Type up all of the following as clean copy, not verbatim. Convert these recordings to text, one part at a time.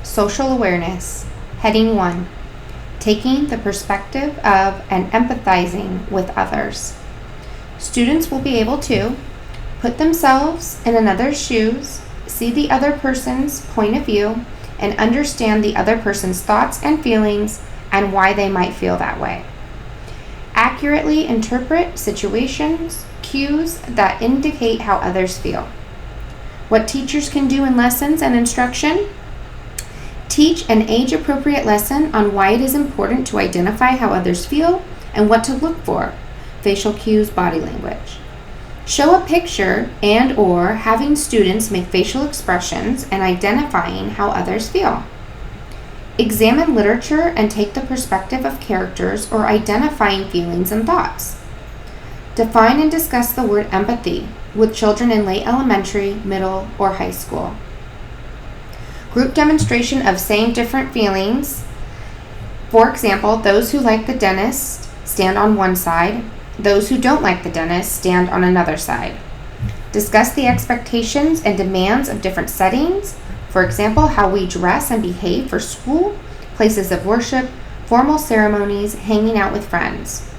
Social Awareness. Heading 1. Taking the perspective of and empathizing with others. Students will be able to put themselves in another's shoes, see the other person's point of view, and understand the other person's thoughts and feelings and why they might feel that way. Accurately interpret situations, cues that indicate how others feel. What teachers can do in lessons and instruction: teach an age-appropriate lesson on why it is important to identify how others feel and what to look for, facial cues, body language. Show a picture and/or having students make facial expressions and identifying how others feel. Examine literature and take the perspective of characters or identifying feelings and thoughts. Define and discuss the word empathy with children in late elementary, middle, or high school. Group demonstration of same different feelings. For example, those who like the dentist stand on one side. Those who don't like the dentist stand on another side. Discuss the expectations and demands of different settings. For example, how we dress and behave for school, places of worship, formal ceremonies, hanging out with friends.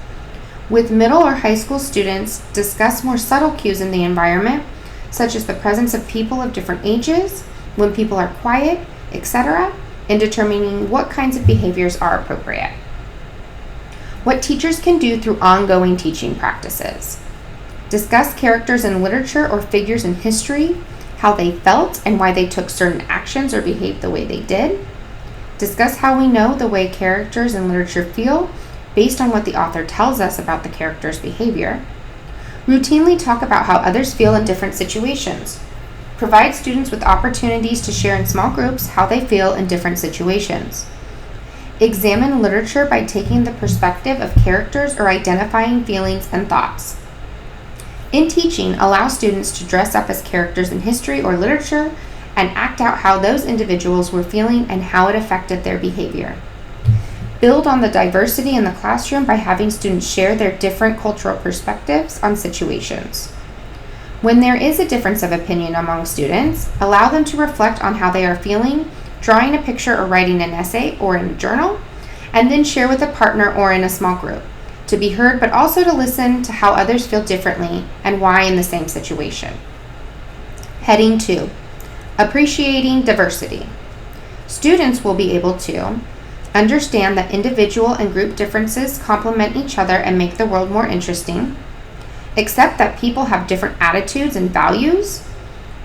With middle or high school students, discuss more subtle cues in the environment, such as the presence of people of different ages, when people are quiet, etc., in determining what kinds of behaviors are appropriate. What teachers can do through ongoing teaching practices. Discuss characters in literature or figures in history, how they felt and why they took certain actions or behaved the way they did. Discuss how we know the way characters in literature feel based on what the author tells us about the character's behavior. Routinely talk about how others feel in different situations. Provide students with opportunities to share in small groups how they feel in different situations. Examine literature by taking the perspective of characters or identifying feelings and thoughts. In teaching, allow students to dress up as characters in history or literature and act out how those individuals were feeling and how it affected their behavior. Build on the diversity in the classroom by having students share their different cultural perspectives on situations. When there is a difference of opinion among students, allow them to reflect on how they are feeling, drawing a picture or writing an essay or in a journal, and then share with a partner or in a small group, to be heard but also to listen to how others feel differently and why in the same situation. Heading 2. Appreciating diversity. Students will be able to understand that individual and group differences complement each other and make the world more interesting. Accept that people have different attitudes and values.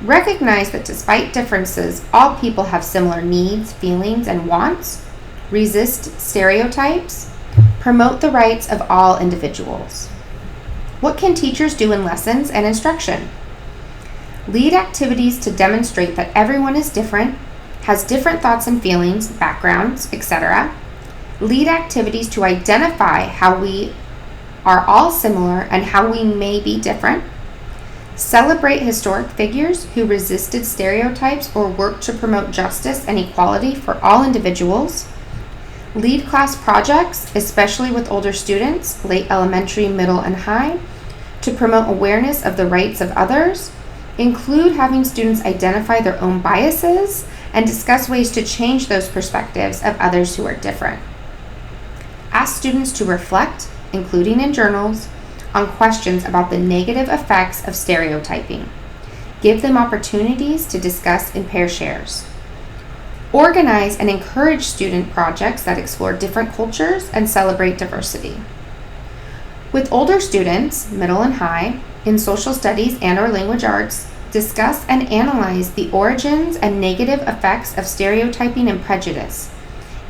Recognize that despite differences, all people have similar needs, feelings, and wants. Resist stereotypes. Promote the rights of all individuals. What can teachers do in lessons and instruction? Lead activities to demonstrate that everyone is different, has different thoughts and feelings, backgrounds, etc. Lead activities to identify how we are all similar and how we may be different. Celebrate historic figures who resisted stereotypes or worked to promote justice and equality for all individuals. Lead class projects, especially with older students, late elementary, middle, and high, to promote awareness of the rights of others. Include having students identify their own biases and discuss ways to change those perspectives of others who are different. Ask students to reflect, including in journals, on questions about the negative effects of stereotyping. Give them opportunities to discuss in pair shares. Organize and encourage student projects that explore different cultures and celebrate diversity. With older students, middle and high, in social studies and/or language arts, discuss and analyze the origins and negative effects of stereotyping and prejudice.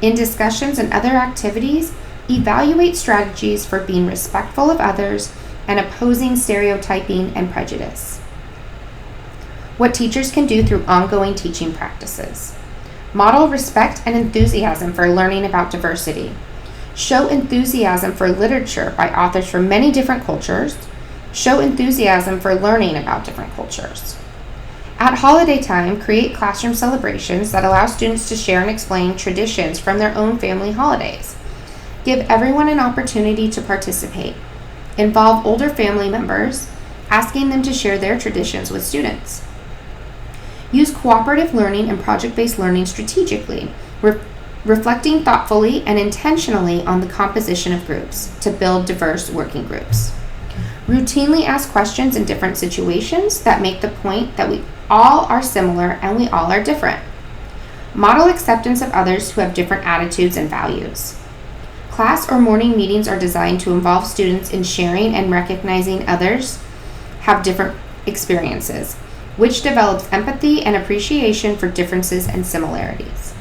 In discussions and other activities, evaluate strategies for being respectful of others and opposing stereotyping and prejudice. What teachers can do through ongoing teaching practices. Model respect and enthusiasm for learning about diversity. Show enthusiasm for literature by authors from many different cultures. Show enthusiasm for learning about different cultures. At holiday time, create classroom celebrations that allow students to share and explain traditions from their own family holidays. Give everyone an opportunity to participate. Involve older family members, asking them to share their traditions with students. Use cooperative learning and project-based learning strategically, reflecting thoughtfully and intentionally on the composition of groups to build diverse working groups. Routinely ask questions in different situations that make the point that we all are similar and we all are different. Model acceptance of others who have different attitudes and values. Class or morning meetings are designed to involve students in sharing and recognizing others have different experiences, which develops empathy and appreciation for differences and similarities.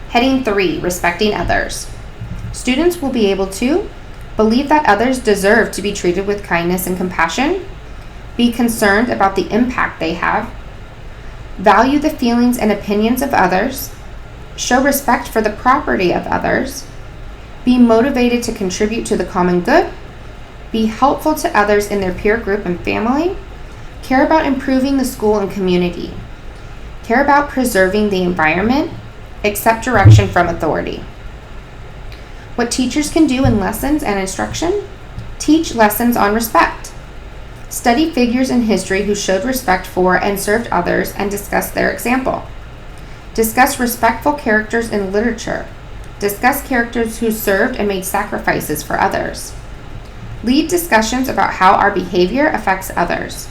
Heading 3, respecting others. Students will be able to believe that others deserve to be treated with kindness and compassion, be concerned about the impact they have, value the feelings and opinions of others, show respect for the property of others, be motivated to contribute to the common good, be helpful to others in their peer group and family, care about improving the school and community, care about preserving the environment, accept direction from authority. What teachers can do in lessons and instruction: teach lessons on respect. Study figures in history who showed respect for and served others and discuss their example. Discuss respectful characters in literature. Discuss characters who served and made sacrifices for others. Lead discussions about how our behavior affects others.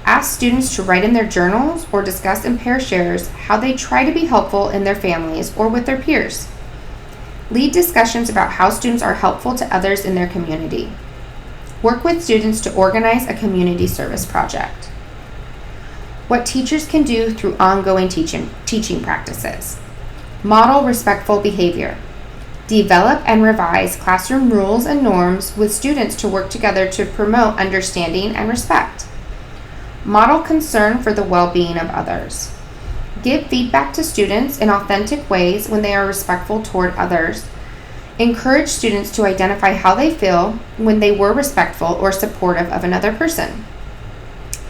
Ask students to write in their journals or discuss in pair shares how they try to be helpful in their families or with their peers. Lead discussions about how students are helpful to others in their community. Work with students to organize a community service project. What teachers can do through ongoing teaching practices. Model respectful behavior. Develop and revise classroom rules and norms with students to work together to promote understanding and respect. Model concern for the well-being of others. Give feedback to students in authentic ways when they are respectful toward others. Encourage students to identify how they feel when they were respectful or supportive of another person.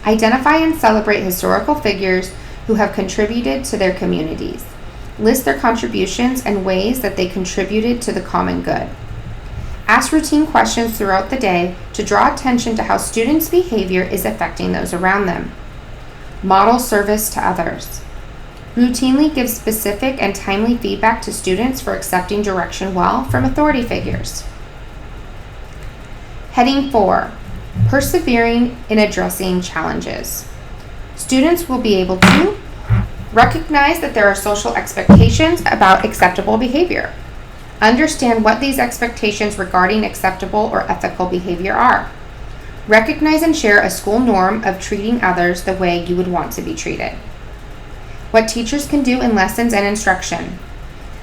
Identify and celebrate historical figures who have contributed to their communities. List their contributions and ways that they contributed to the common good. Ask routine questions throughout the day to draw attention to how students' behavior is affecting those around them. Model service to others. Routinely give specific and timely feedback to students for accepting direction well from authority figures. Heading 4, persevering in addressing challenges. Students will be able to recognize that there are social expectations about acceptable behavior. Understand what these expectations regarding acceptable or ethical behavior are. Recognize and share a school norm of treating others the way you would want to be treated. What teachers can do in lessons and instruction.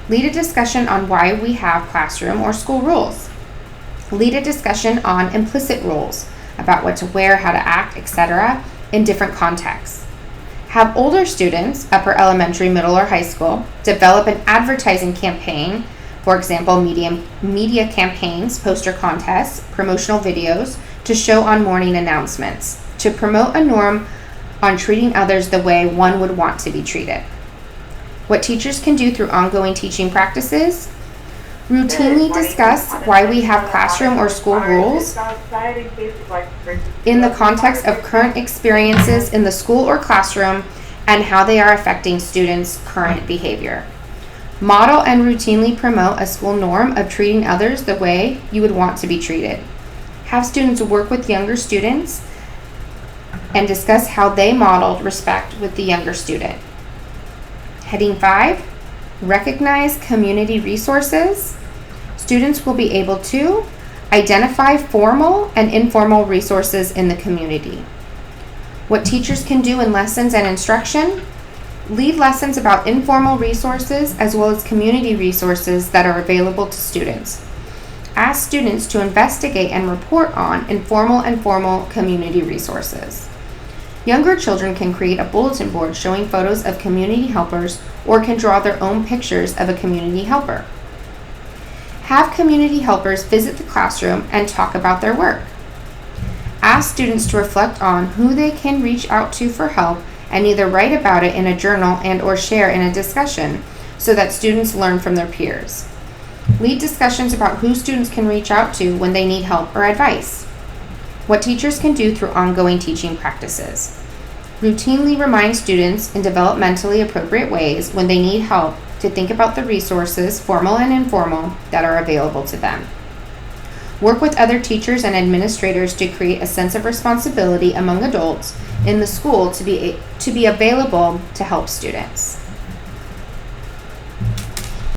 Lead a discussion on why we have classroom or school rules. Lead a discussion on implicit rules about what to wear, how to act, etc. in different contexts. Have older students, upper elementary, middle, or high school, develop an advertising campaign, for example, media campaigns, poster contests, promotional videos, to show on morning announcements, to promote a norm on treating others the way one would want to be treated. What teachers can do through ongoing teaching practices. Routinely discuss why we have classroom or school rules in the context of current experiences in the school or classroom and how they are affecting students' current behavior. Model and routinely promote a school norm of treating others the way you would want to be treated. Have students work with younger students and discuss how they modeled respect with the younger student. Heading 5, recognize community resources. Students will be able to identify formal and informal resources in the community. What teachers can do in lessons and instruction. Lead lessons about informal resources as well as community resources that are available to students. Ask students to investigate and report on informal and formal community resources. Younger children can create a bulletin board showing photos of community helpers or can draw their own pictures of a community helper. Have community helpers visit the classroom and talk about their work. Ask students to reflect on who they can reach out to for help and either write about it in a journal and/or share in a discussion so that students learn from their peers. Lead discussions about who students can reach out to when they need help or advice. What teachers can do through ongoing teaching practices. Routinely remind students in developmentally appropriate ways when they need help to think about the resources, formal and informal, that are available to them. Work with other teachers and administrators to create a sense of responsibility among adults in the school to be available to help students.